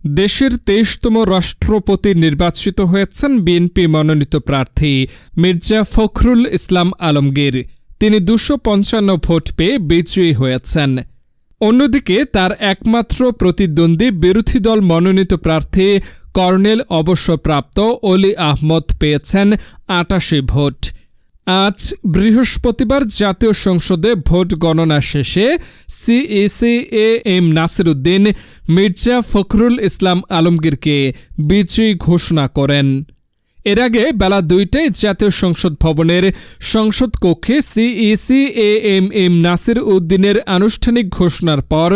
দেশের ২৩তম রাষ্ট্রপতি নির্বাচিত হয়েছেন বিএনপি মনোনীত প্রার্থী মির্জা ফখরুল ইসলাম আলমগীর। তিনি ২৫৫ ভোট পেয়ে বিজয়ী হয়েছেন। অন্যদিকে তার একমাত্র প্রতিদ্বন্দ্বী বিরোধী দল মনোনীত প্রার্থী কর্নেল অবসরপ্রাপ্ত অলি আহমদ পেয়েছেন ৮৮ ভোট। আজ বৃহস্পতিবার জাতীয় সংসদে ভোট গণনা শেষে সিইসি এম নাসির উদ্দিন মির্জা ফখরুল ইসলাম আলমগীরকে বিজয়ী ঘোষণা করেন। এর আগে বেলা ২টায় জাতীয় সংসদ ভবনের সংসদ কক্ষে সিইসি এম নাসির উদ্দিনের আনুষ্ঠানিক ঘোষণার পর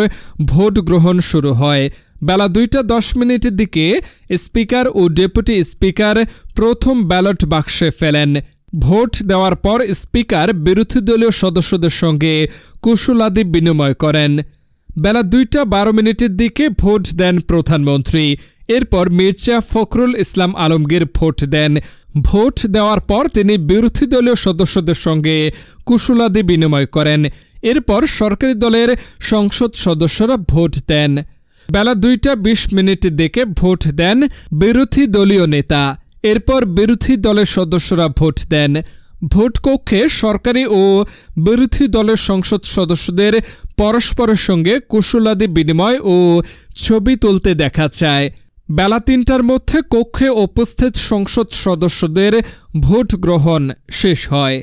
ভোট গ্রহণ শুরু হয়। বেলা ২টা ১০ মিনিটের দিকে স্পিকার ও ডেপুটি স্পিকার প্রথম ব্যালট বাক্সে ফেলেন। ভোট দেওয়ার পর স্পিকার বিরোধী দলীয় সদস্যদের সঙ্গে কুশলাদি বিনিময় করেন। বেলা ২টা ১২ মিনিটের দিকে ভোট দেন প্রধানমন্ত্রী। এরপর মির্জা ফখরুল ইসলাম আলমগীর ভোট দেন। ভোট দেওয়ার পর তিনি বিরোধী দলীয় সদস্যদের সঙ্গে কুশলাদি বিনিময় করেন। এরপর সরকারি দলের সংসদ সদস্যরা ভোট দেন। বেলা ২টা ২০ মিনিটের দিকে ভোট দেন বিরোধী দলীয় নেতা। এরপর বিরোধী দলের সদস্যরা ভোট দেন। ভোট কক্ষে সরকারি ও বিরোধী দলের সংসদ সদস্যদের পরস্পরের সঙ্গে কুশলাদি বিনিময় ও ছবি তুলতে দেখা যায়। বেলা ৩টার মধ্যে কক্ষে উপস্থিত সংসদ সদস্যদের ভোট গ্রহণ শেষ হয়।